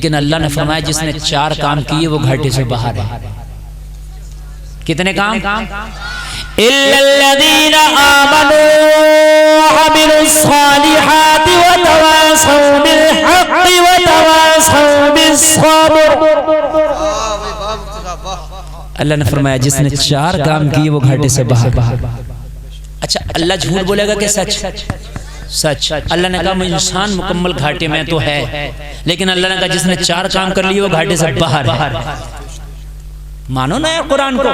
लेकिन अल्लाह ने फरमाया जिसने 4 काम किए वो घाटे से बाहर है। कितने काम? इल्लल्लज़ीना आमनू व अमिलुस्सालिहाति व तवासौ बिल हक़्क़ि व तवासौ बिस्सब्र। अल्लाह ने फरमाया जिसने 4 काम किए वो घाटे से बाहर। अच्छा, अल्लाह झूठ बोलेगा कि सच? सच। अल्लाह ने कहा इंसान मुकम्मल घाटे में तो है, लेकिन अल्लाह ने कहा जिसने 4 काम कर लिए वो घाटे से बाहर है। मानो ना यार कुरान को।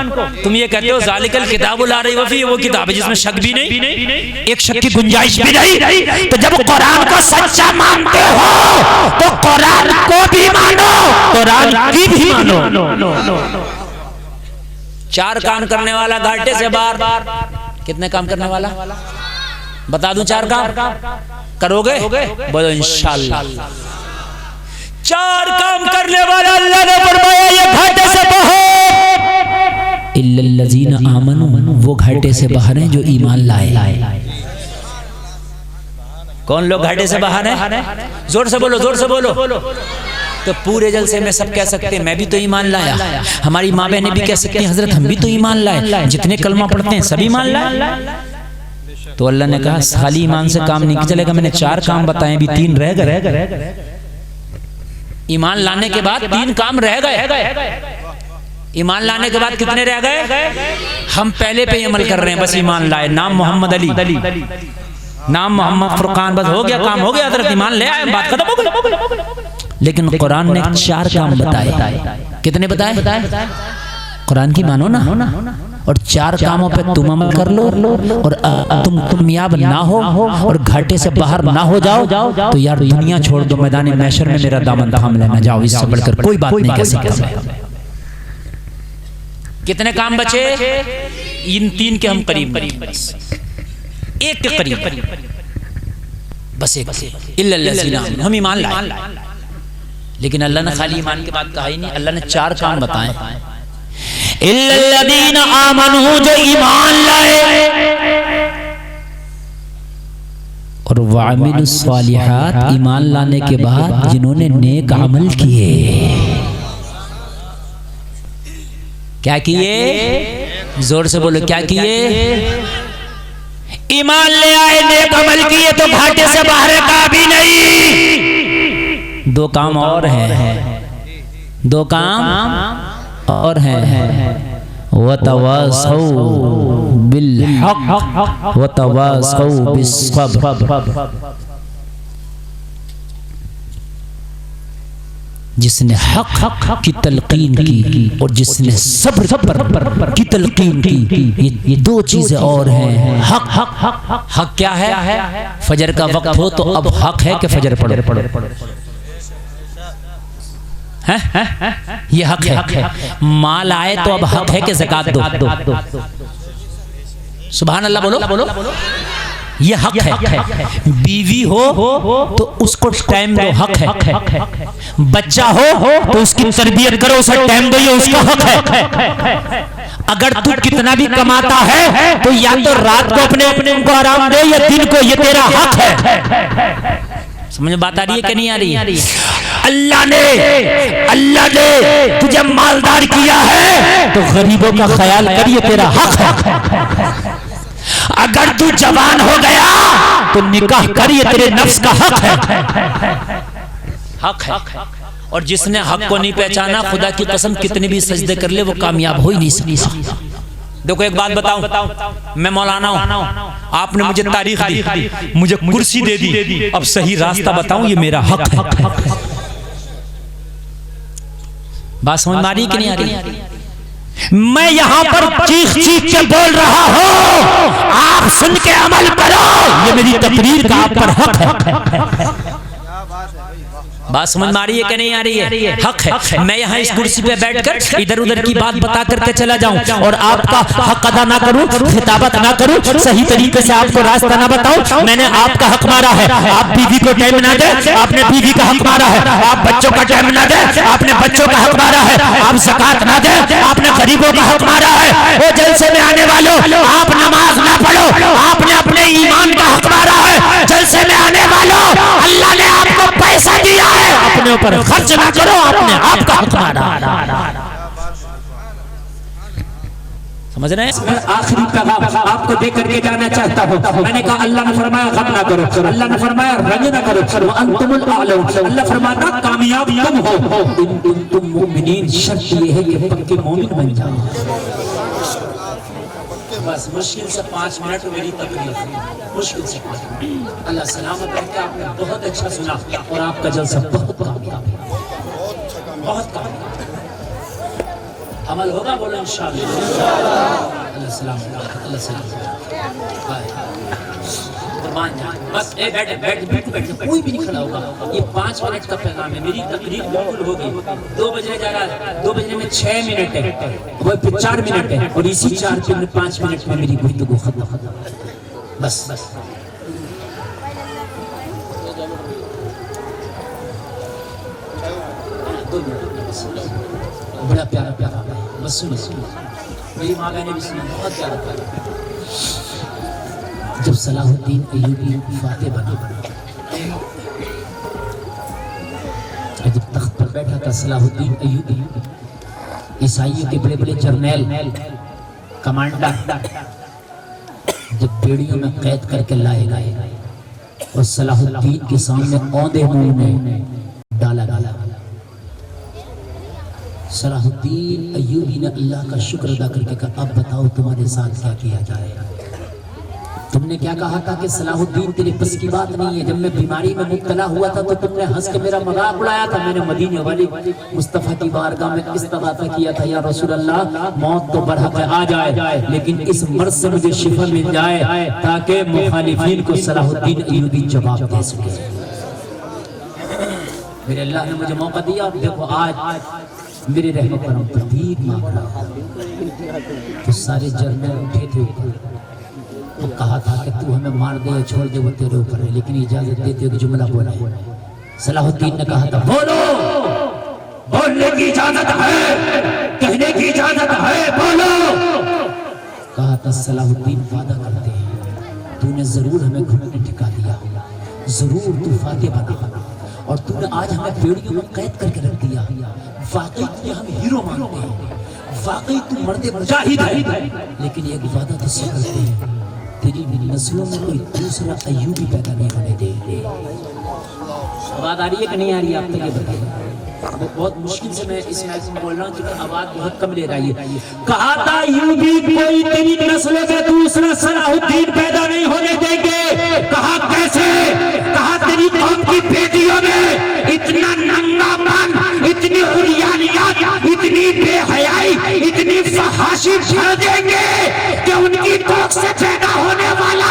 तुम ये कहते हो ज़ालिकल किताबु ला रैब फीह, वो किताब है जिसमें शक भी नहीं, एक शक की गुंजाइश भी नहीं। तो जब कुरान को सच्चा मानते हो तो कुरान को भी मानो, कुरान की भी मानो। 4 काम करने वाला घाटे से बाहर। कितने काम करने वाला बता दूं? 4 काम करोगे? बोलो इंशाअल्लाह। 4 काम करने वाला अल्लाह ने फरमाया ये घाटे से बाहर। इल्लल्लज़ीना आमनू, वो घाटे से बाहर हैं जो ईमान लाए। कौन लोग घाटे से बाहर हैं? जोर से बोलो, जोर से बोलो। तो पूरे जलसे में सब कह सकते हैं मैं भी तो ईमान लाया, हमारी माँ बहनें भी कह सकती हैं हजरत हम भी तो ईमान लाए, जितने कलमा पढ़ते हैं सब ईमान लाए। तो अल्लाह ने कहा खाली ईमान से काम नहीं चलेगा, मैंने 4 काम बताए, भी 3 रह गए। ईमान लाने के बाद 3 काम रह गए। ईमान लाने के बाद कितने रह गए? हम पहले पे अमल कर रहे हैं, बस ईमान लाए, नाम मोहम्मद अली, नाम मोहम्मद फुरकान, बस हो गया, काम हो गया, हजरत ईमान ले आए, बात खत्म हो गई। लेकिन कुरान ने 4 काम बताए। कितने बताए? कुरान की मानो ना, और 4 कामों पे तुम अमल कर लो, और तुम कामयाब ना हो और घाटे से बाहर ना हो जाओ तो यार दुनिया छोड़ दो, मैदान महशर में मेरा दामन थाम लेना, जाओ, इससे बढ़कर कोई बात नहीं कह सकता। कितने काम बचे? इन 3 के हम करीब, एक के करीब, बस एक। इल्लल्लज़ीना, हम ईमान लाए। लेकिन अल्लाह ने खाली ईमान की बात कहा ही नहीं, अल्लाह ने 4 काम बताए। इल्लल्लज़ीना आमनू, जो ईमान लाए, और वअमिलुस्सालिहात, ईमान लाने के बाद जिन्होंने नेक अमल किए। क्या किए? जोर से बोलो, क्या किए? ईमान ले आए, नेक अमल किए तो घाटे से बाहर का भी नहीं। 2 काम और हैं, 2 काम और हैं। वतवासौ बिल हक़ वतवासौ बिस्सब्र। जिसने हक की तलकीन की और जिसने सब्र की तलकीन की, ये 2 चीजें और हैं। हक क्या है? फजर का वक्त हो तो अब हक है कि फजर पढ़ो, ये हक है। माल आए तो अब हक है कि ज़कात दो। सुभान अल्लाह बोलो। ये हक है। बीवी हो तो उसको टाइम दो, हक है। बच्चा हो तो उसकी तरबियत करो, उसे टाइम दो, ये उसका हक है। अगर तू कितना भी कमाता है तो या तो रात को अपने को आराम दे या दिन को, ये तेरा हक है। समझ में बात आ रही है कि नहीं आ रही है? अल्लाह ने तुझे मालदार किया है तो गरीबों का ख्याल करिए, तेरा हक है। अगर तू जवान हो गया तो निकाह करिए, तेरे नफ्स का हक है। और जिसने हक को नहीं पहचाना, खुदा की कसम कितने भी सजदे कर ले वो कामयाब हो ही नहीं सकता। देखो एक बात बताऊं, मैं मौलाना हूं, आपने मुझे तारीख दी, मुझे कुर्सी दे दी, अब सही रास्ता बताऊं, ये मेरा हक है। बात समझ आ रही कि नहीं आ रही? मैं यहां पर चीख के बोल रहा हूं, आप सुन के अमल करो, ये मेरी तकरीर का आप पर हक है। बात समझ में आ रही है कि नहीं आ रही है? हक है। मैं यहाँ इस कुर्सी पे बैठकर इधर उधर की बात बता करके चला जाऊं और आपका हक अदा ना करूं, खिताबत ना करूं, सही तरीके से आपको रास्ता ना बताऊं। मैंने आपका हक मारा है, आप बीवी को टाइम ना दे, आपने बीवी का हक मारा है। आप बच्चों का टाइम ना दे, आपने बच्चों का हक मारा है। आप ज़कात ना दे, आपने गरीबों का हक मारा है। वो जलसे में आने वालों, आप नमाज ना पढ़ो, आपने अपने ईमान का हक मारा है। जलसे में आने वालों, अल्लाह ने आपको पैसे पैसा दिया है अपने ऊपर खर्च ना करो, अपने आप का हक मारा। समझ रहे हैं? आखिरी पैगाम आपको दे करके जाना चाहता हूँ। मैंने कहा अल्लाह ने फरमाया गम ना करो, अल्लाह ने फरमाया रंज ना करो, अंतुमुल आलम, अल्लाह फरमाता कामयाब तुम हो इन तुम मुमिनीन। शर्त ये है कि पक्के मोमिन बन जाओ। बस मुश्किल से 5 मिनट मेरी तकलीफ, मुश्किल से 5 मिनट। अल्लाह सलामत रखे। आपने बहुत अच्छा सुना और आपका जलसा बहुत कामयाब है, बहुत कामयाब। अमल होगा, बोलो इंशाअल्लाह। अल्लाह सलाम, अल्लाह सलाम। कुर्बान जान। बस बैठ कोई भी नहीं खड़ा होगा। ये 5 मिनट का पैगाम है। मेरी तकरीर बिल्कुल होगी। 2 बजे जा रहा है, 2 बजने में 6 मिनट है, वो फिर 4 मिनट है और इसी 5 मिनट में मेरी गुफ्तगू खत्म। बस बड़ा प्यारा प्यारा है। बस सुनो, मेरी माँ बहने भी सुना, बहुत प्यारा प्यारा। जब सलाहुद्दीन अय्यूबी फातेह बना, जब तख्त पर बैठा था सलाहुद्दीन अय्यूबी, ईसाइयों के बड़े बड़े जर्नैल कमांडर जब बेड़ियों में कैद करके लाए गए और सलाहुद्दीन के सामने औंधे मुंह में डाला। सलाहुद्दीन अय्यूबी ने अल्लाह का शुक्र अदा करके कहा अब बताओ तुम्हारे साथ क्या किया जाए। तुमने क्या कहा था कि सलाहुद्दीन तेरे बस की बात नहीं है। जब मैं बीमारी में मुब्तला हुआ था तो तुमने हंस के मेरा मजाक उड़ाया था। मैंने मदीने वाली मुस्तफा की बारगाह में इस्तग़ासा किया था, या रसूल अल्लाह मौत तो बढ़ा के आ जाए लेकिन इस मर्ज से मुझे शिफा मिल जाए ताकि मुखालिफीन को सलाहुद्दीन अय्यूबी जवाब दे सके। मेरे अल्लाह ने मुझे मौका दिया। देखो आज मेरे रहमत पर तकदीर मांग रहा तो सारे जर्नल उठे थे, तो कहा था कि तू हमें मार दे या छोड़ दे वो तेरे ऊपर है, लेकिन इजाजत देते हो कि जुमला बोला। सलाहुद्दीन ने कहा था बोलो, बोलने की इजाजत है, कहने की इजाजत है, बोलो। कहा था सलाहुद्दीन वादा करते हैं तूने जरूर हमें घुटने टिका दिया, जरूर तू फातेह बना और तूने आज हमें बेड़ियों में कैद करके रख दिया। वाकई तुझे हम हीरो मानते हैं, वाकई तू मर्दे मुजाहिद है, लेकिन एक वादा तुझसे करते हैं तेरी नस्लों में कोई दूसरा अय्यूबी पैदा नहीं होने देंगे। आवाज आ रही है कि नहीं आ रही है? आप तक ये बताइए। बहुत मुश्किल से मैं इस मैच में बोल रहा हूँ क्योंकि आवाज बहुत कम ले रही है। कहा था अय्यूबी कोई तेरी नस्लों में दूसरा सलाहुद्दीन पैदा नहीं होने देंगे। कहा कैसे? कहा तेरी कौम की बेटियों में इतना नंगापन, इतनी उरियानियत, इतनी बेहयाई, इतनी फहाशी भर देंगे कि उनकी कोख से पैदा होने वाला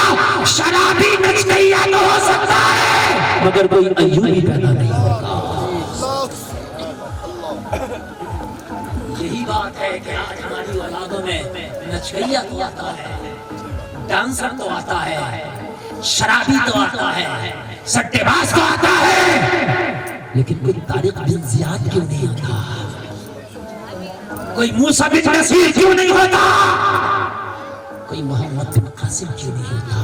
शराबी नचनिया तो हो सकता है मगर कोई अय्यूबी पैदा नहीं होगा। यही बात है कि आज हमारी औलादों में नचनिया तो आता है, डांसर तो आता है, शराबी तो आता है, सट्टेबाज तो आता है, लेकिन कोई तारिक बिन जियाद क्यों नहीं आता? कोई मूसा बिन नसीर क्यों नहीं होता? कोई मोहम्मद बिन कासिम क्यों नहीं होता?